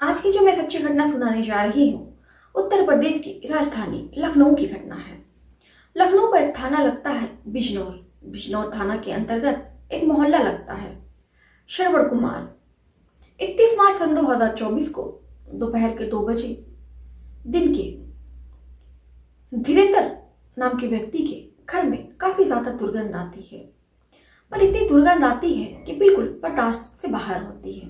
आज की जो मैं सच्ची घटना सुनाने जा रही हूँ, उत्तर प्रदेश की राजधानी लखनऊ की घटना है। लखनऊ का एक थाना लगता है बिजनौर। बिजनौर थाना के अंतर्गत एक मोहल्ला लगता है श्रवण कुमार। 31 मार्च सन 2024 को दोपहर के 2 बजे दिन के धीरेन्द्र नाम के व्यक्ति के घर में काफी ज्यादा दुर्गंध आती है, पर इतनी दुर्गंध आती है कि बिल्कुल बर्दाश्त से बाहर होती है।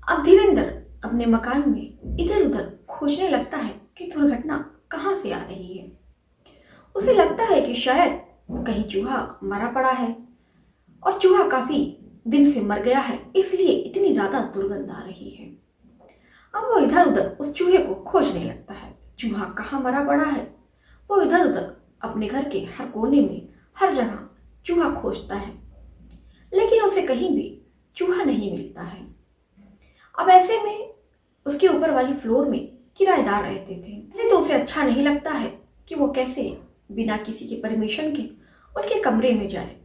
अब धीरेन्द्र अपने मकान में इधर उधर खोजने लगता है कि दुर्घटना कहाँ से आ रही है। उसे लगता है कि शायद कहीं चूहा मरा पड़ा है और चूहा काफी दिन से मर गया है, इसलिए इतनी ज्यादा दुर्गंध आ रही है। अब वो इधर उधर उस चूहे को खोजने लगता है। चूहा कहाँ मरा पड़ा है, वो इधर उधर अपने घर के हर कोने में हर जगह चूहा खोजता है, लेकिन उसे कहीं भी चूहा नहीं मिलता है। अब ऐसे में उसके ऊपर वाली फ्लोर में किराएदार रहते थे। पहले तो उसे अच्छा नहीं लगता है कि वो कैसे बिना किसी के परमिशन के उनके कमरे में जाए,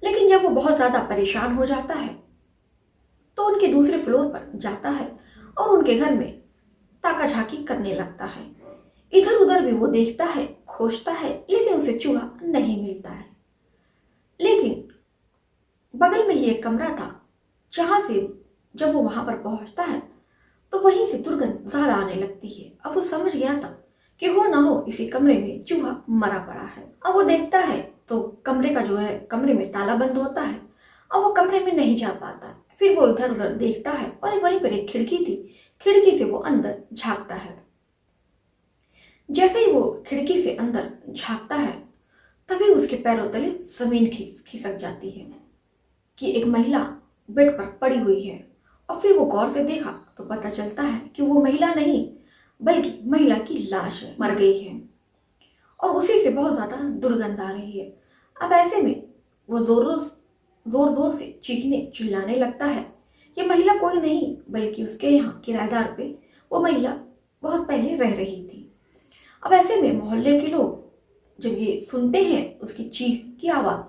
लेकिन जब वो बहुत ज्यादा परेशान हो जाता है तो उनके दूसरे फ्लोर पर जाता है और उनके घर में ताका झाकी करने लगता है। इधर उधर भी वो देखता है, खोजता है, लेकिन उसे चूहा नहीं मिलता है। लेकिन बगल में ही एक कमरा था जहां से जब वो वहां पर पहुंचता है तो वहीं से दुर्गंध ज्यादा आने लगती है। अब वो समझ गया था कि हो ना हो इसी कमरे में चूहा मरा पड़ा है। अब वो देखता है तो कमरे का जो है कमरे में ताला बंद होता है। अब वो कमरे में नहीं जा पाता। फिर वो इधर उधर देखता है और वहीं पर एक खिड़की थी, खिड़की से वो अंदर झांकता है। जैसे ही वो खिड़की से अंदर झांकता है तभी उसके पैरों तले जमीन खिसक जाती है कि एक महिला बेड पर पड़ी हुई है। और फिर वो गौर से देखा तो पता चलता है कि वो महिला नहीं बल्कि महिला की लाश है, मर गई है और उसी से बहुत ज्यादा दुर्गंध आ रही है। अब ऐसे में वो जोर जोर से चीखने चिल्लाने लगता है। ये महिला कोई नहीं बल्कि उसके यहाँ किराएदार पे वो महिला बहुत पहले रह रही थी। अब ऐसे में मोहल्ले के लोग जब ये सुनते हैं उसकी चीख की आवाज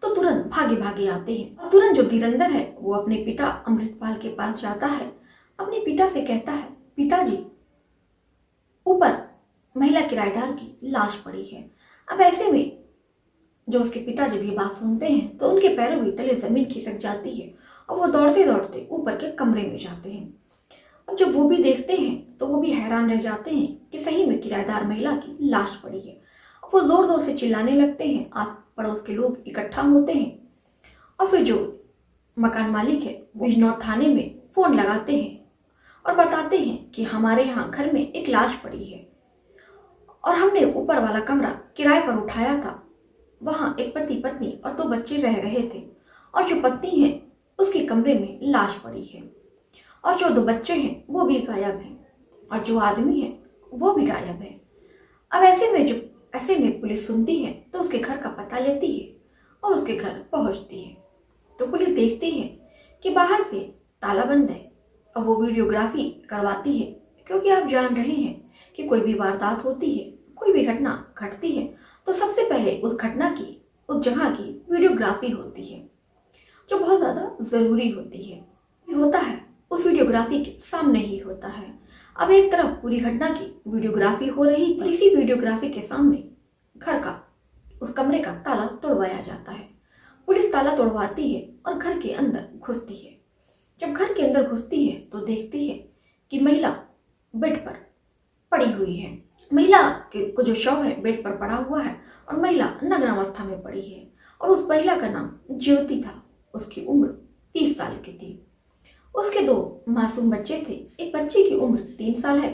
तो तुरंत भागे भागे आते हैं। और तुरंत जो धीरेन्द्र है वो अपने पिता अमृतपाल के पास जाता है। अपने पिता से कहता है, पिताजी ऊपर महिला किराएदार की लाश पड़ी है। अब ऐसे में जो उसके पिता जब ये बात सुनते हैं तो उनके पैरों भी तले जमीन खिसक जाती है और वो दौड़ते दौड़ते ऊपर के कमरे में जाते हैं। अब जब वो भी देखते हैं तो वो भी हैरान रह जाते हैं कि सही में किराएदार महिला की लाश पड़ी है। अब वो जोर जोर से चिल्लाने लगते हैं। आस पड़ोस के लोग इकट्ठा होते हैं और फिर जो मकान मालिक है बिजनौर थाने में फोन लगाते हैं और बताते हैं कि हमारे यहाँ घर में एक लाश पड़ी है और हमने ऊपर वाला कमरा किराए पर उठाया था। वहाँ एक पति पत्नी और 2 बच्चे रह रहे थे और जो पत्नी है उसके कमरे में लाश पड़ी है और जो 2 बच्चे हैं वो भी गायब हैं और जो आदमी है वो भी गायब है। अब ऐसे में पुलिस सुनती है तो उसके घर का पता लेती है और उसके घर पहुंचती है तो पुलिस देखती है कि बाहर से ताला बंद है। अब वो वीडियोग्राफी करवाती है, क्योंकि आप जान रहे हैं कि कोई भी वारदात होती है, कोई भी घटना घटती है तो सबसे पहले उस घटना की, उस जगह की वीडियोग्राफी होती है जो बहुत ज्यादा जरूरी होती है। होता है उस वीडियोग्राफी के सामने ही होता है। अब एक तरफ पूरी घटना की वीडियोग्राफी हो रही थी, इसी वीडियोग्राफी के सामने घर का उस कमरे का ताला तोड़वाया जाता है। पुलिस ताला तोड़वाती है और घर के अंदर घुसती है। जब घर के अंदर घुसती है तो देखती है कि महिला बेड पर पड़ी हुई है। महिला को जो शव है बेड पर पड़ा हुआ है और महिला नग्न अवस्था में पड़ी है और उस महिला का नाम ज्योति था। उसकी उम्र 30 साल की थी। उसके 2 मासूम बच्चे थे। एक बच्चे की उम्र 3 साल है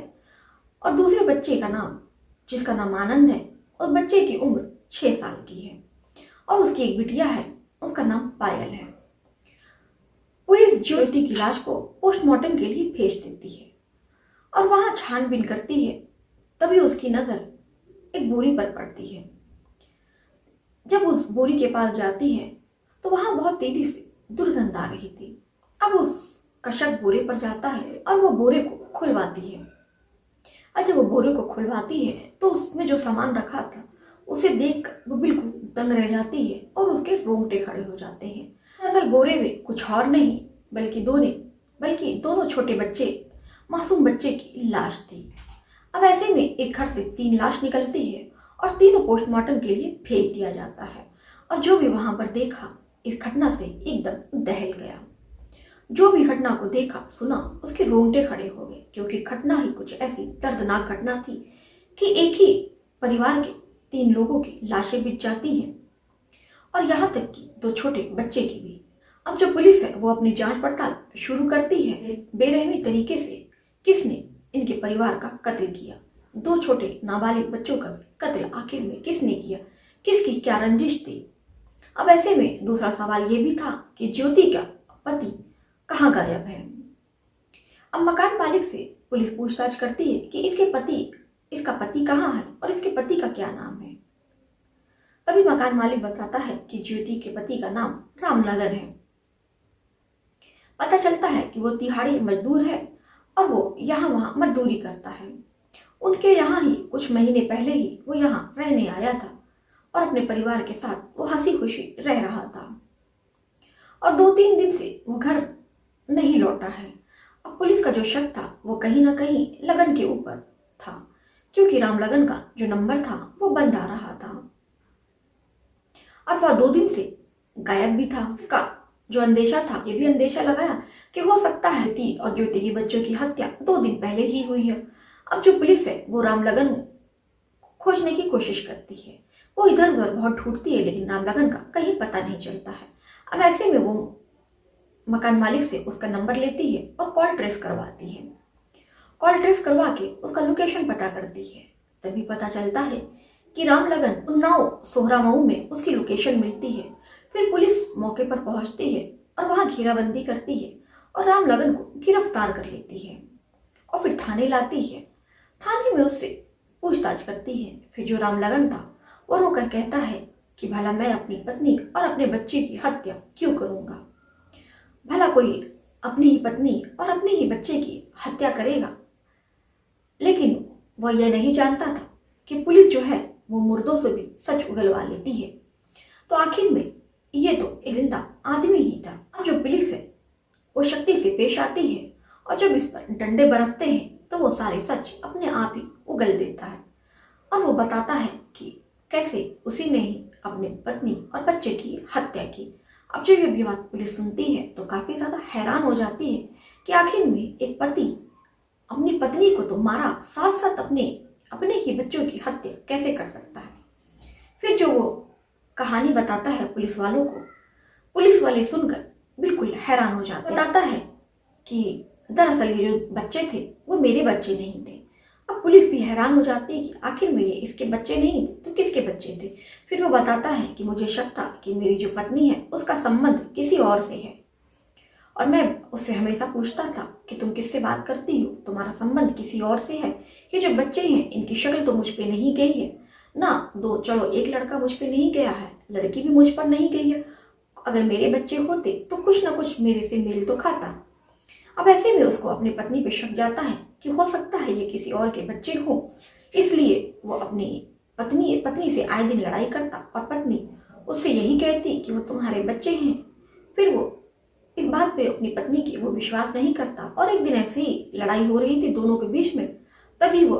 और दूसरे बच्चे का नाम, जिसका नाम आनंद है, उस बच्चे की उम्र 6 साल की है और उसकी एक बिटिया है, उसका नाम पायल है। पुलिस ज्योति की लाश को पोस्टमार्टम के लिए भेज देती है और वहां छानबीन करती है। तभी उसकी नजर एक बोरी पर पड़ती है। जब उस बोरी के पास जाती है तो वहां बहुत तेजी से दुर्गंध आ रही थी। अब उस कशक बोरे पर जाता है और वो बोरे को खुलवाती है और जब वो बोरे को खुलवाती है तो उसमें जो सामान रखा था उसे देख वो बिल्कुल दंग रह जाती है और उसके रोंगटे खड़े हो जाते हैं। दरअसल बोरे में कुछ और नहीं बल्कि 2 ने बल्कि दोनों छोटे बच्चे, मासूम बच्चे की लाश थी। अब ऐसे में एक घर से 3 लाश निकलती है और तीनों पोस्टमार्टम के लिए भेज दिया जाता है। और जो भी वहां पर देखा, इस घटना से एकदम दहल गया। जो भी घटना को देखा सुना, उसके रोंगटे खड़े हो गए, क्योंकि घटना ही कुछ ऐसी दर्दनाक घटना थी कि एक ही परिवार के 3 लोगों की लाशें बिछ जाती हैं, और यहाँ तक कि 2 छोटे बच्चे की भी। अब जो पुलिस है वो अपनी जांच पड़ताल शुरू करती है बेरहमी तरीके से किसने इनके परिवार का कत्ल किया। 2 छोटे नाबालिग बच्चों का कत्ल आखिर में किसने किया, किसकी क्या रंजिश थी। अब ऐसे में दूसरा सवाल ये भी था कि ज्योति का पति कहाँ गायब है। अब मकान मालिक से पुलिस पूछताछ करती है कि इसका पति कहाँ है और इसके पति का क्या नाम है। तभी मकान मालिक बताता है कि ज्योति के पति का नाम रामलगन है। पता चलता है कि वो तिहाड़ी मजदूर है और वो यहाँ वहाँ मजदूरी करता है। उनके यहाँ ही कुछ महीने पहले ही वो यहाँ रहने आया था और अपने परिवार के साथ वो हंसी खुशी रह रहा था, और 2-3 दिन से वो घर नहीं लौटा है। अब पुलिस का जो शक था वो कहीं ना कहीं लगन के ऊपर था, क्योंकि रामलगन का जो नंबर था वो बंद आ रहा था और वह 2 दिन से गायब भी था। उसका जो अंदेशा था, ये भी अंदेशा लगाया कि हो सकता है ती और ज्योति की बच्चों की हत्या 2 दिन पहले ही हुई है। अब जो पुलिस है वो रामलगन खोजने की कोशिश करती है। वो इधर उधर बहुत ढूंढती है, लेकिन रामलगन का कहीं पता नहीं चलता है। अब ऐसे में वो मकान मालिक से उसका नंबर लेती है और कॉल ट्रेस करवाती है। कॉल ट्रेस करवा के उसका लोकेशन पता करती है। तभी पता चलता है कि रामलगन उन्नाव सोहरामऊ में उसकी लोकेशन मिलती है। फिर पुलिस मौके पर पहुंचती है और वहां घेराबंदी करती है और रामलगन को गिरफ्तार कर लेती है और फिर थाने लाती है। थाने में उससे पूछताछ करती है। फिर जो रामलगन था वो रोकर कहता है कि भला मैं अपनी पत्नी और अपने बच्चे की हत्या क्यों करूंगा। भला कोई अपनी ही पत्नी और अपने ही बच्चे की हत्या करेगा। लेकिन वह यह नहीं जानता था कि पुलिस जो है वो मुर्दों से भी सच उगलवा लेती है। तो आखिर में ये तो एक जिंदा आदमी ही था। अब जो पुलिस है वो शक्ति से पेश आती है और जब इस पर डंडे बरसते हैं तो वो सारे सच अपने आप ही उगल देता है और वो बताता है कि कैसे उसी ने ही अपने पत्नी और बच्चे की हत्या की। अब जब ये बात पुलिस सुनती है तो काफी ज्यादा हैरान हो जाती है कि आखिर में एक पति अपनी पत्नी को तो मारा, साथ साथ अपने ही बच्चों की हत्या कैसे कर सकता है। फिर जो वो कहानी बताता है पुलिस वालों को, पुलिस वाले सुनकर बिल्कुल हैरान हो जाते हैं। बताता है कि दरअसल ये जो बच्चे थे वो मेरे बच्चे नहीं थे। अब पुलिस भी हैरान हो जाती है कि आखिर में ये इसके बच्चे नहीं थे तो किसके बच्चे थे। फिर वो बताता है कि मुझे शक था कि मेरी जो पत्नी है उसका संबंध किसी और से है और मैं उससे हमेशा पूछता था कि तुम किससे बात करती हो, तुम्हारा संबंध किसी और से है। ये जो बच्चे हैं इनकी शक्ल तो मुझ पे नहीं गई है ना, चलो एक लड़का मुझ पे नहीं गया है, लड़की भी मुझ पर नहीं गई है। अगर मेरे बच्चे होते तो कुछ ना कुछ मेरे से मेल तो खाता। अब ऐसे में उसको अपनी पत्नी पे शक जाता है कि हो सकता है ये किसी और के बच्चे हों, इसलिए वो अपनी पत्नी से आए दिन लड़ाई करता और पत्नी उससे यही कहती कि वो तुम्हारे बच्चे हैं। फिर वो इस बात पे अपनी पत्नी की वो विश्वास नहीं करता और एक दिन ऐसे ही लड़ाई हो रही थी दोनों के बीच में, तभी वो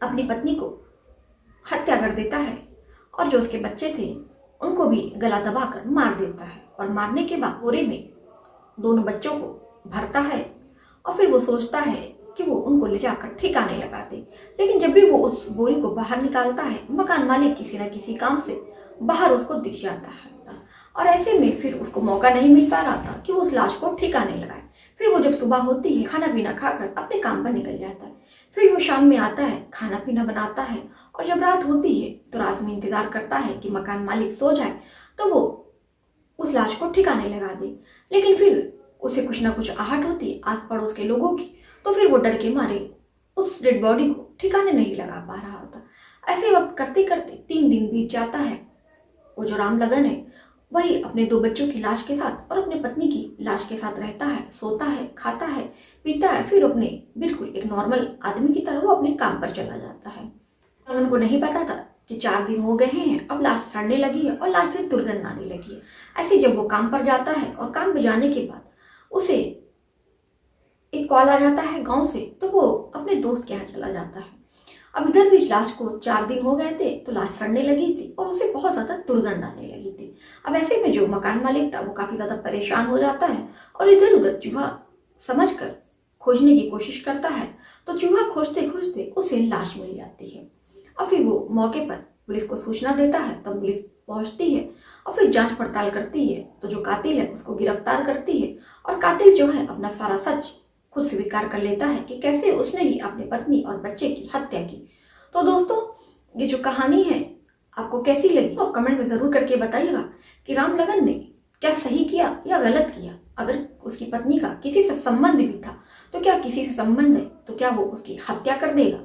अपनी पत्नी को हत्या कर देता है और जो उसके बच्चे थे उनको भी गला दबाकर मार देता है और मारने के बाद बोरे में दोनों बच्चों को भरता है और फिर वो सोचता है कि वो उनको ले जाकर ठिकाने लगा दे। लेकिन जब भी वो उस बोरी को बाहर निकालता है, मकान मालिक किसी न किसी काम से बाहर उसको दिख जाता है और ऐसे में फिर उसको मौका नहीं मिल पा रहा था कि वो उस लाश को ठिकाने लगाए। फिर वो जब सुबह होती है खाना पीना खाकर अपने काम पर निकल जाता है। फिर वो शाम में आता है, खाना पीना बनाता है और जब रात होती है तो रात में इंतजार करता है कि मकान मालिक सो जाए तो वो उस लाश को ठिकाने लगा दे। लेकिन फिर उसे कुछ ना कुछ आहट होती है आस पड़ोस के लोगों की, तो फिर वो डर के मारे उस डेड बॉडी को ठिकाने नहीं लगा पा रहा था। ऐसे वक्त करते करते 3 दिन बीत जाता है। वो जो रामलगन है वही अपने 2 बच्चों की लाश के साथ और अपने पत्नी की लाश के साथ रहता है, सोता है, खाता है, पीता है, फिर अपने बिल्कुल एक नॉर्मल आदमी की तरह वो अपने काम पर चला जाता है। उनको नहीं पता था कि 4 दिन हो गए हैं, अब लाश सड़ने लगी है और लाश से दुर्गंध आने लगी है। ऐसे जब वो काम पर जाता है और काम पर जाने के बाद उसे एक कॉल आ जाता है गांव से, तो वो अपने दोस्त के यहाँ चला जाता है। अब इधर भी लाश को 4 दिन हो गए थे, तो लाश सड़ने लगी थी और उसे बहुत ज्यादा दुर्गंध आने लगी थी। अब ऐसे में जो मकान मालिक था वो काफी ज्यादा परेशान हो जाता है और इधर उधर चूहा समझकर खोजने की कोशिश करता है। तो चूहा खोजते खोजते उसे लाश मिल जाती है और फिर वो मौके पर पुलिस को सूचना देता है। तब पुलिस पहुंचती है और फिर जांच पड़ताल करती है, तो जो कातिल है उसको गिरफ्तार करती है और कातिल जो है अपना सारा सच खुद स्वीकार कर लेता है कि कैसे उसने ही अपनी पत्नी और बच्चे की हत्या की। तो दोस्तों, ये जो कहानी है आपको कैसी लगी तो कमेंट में जरूर करके बताइएगा कि रामलगन ने क्या सही किया या गलत किया। अगर उसकी पत्नी का किसी से संबंध भी था तो क्या किसी से संबंध है तो क्या वो उसकी हत्या कर देगा?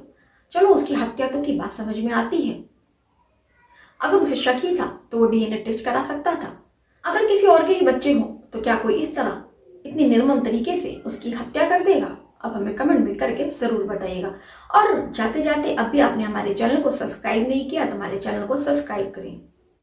चलो, उसकी हत्या तो की बात समझ में आती है। अगर उसे शक ही था तो वो डीएनए टेस्ट करा सकता था। अगर किसी और के ही बच्चे हों तो क्या कोई इस तरह इतनी निर्मम तरीके से उसकी हत्या कर देगा? अब हमें कमेंट में करके जरूर बताइएगा। और जाते जाते अब भी आपने हमारे चैनल को सब्सक्राइब नहीं किया तो हमारे चैनल को सब्सक्राइब करें।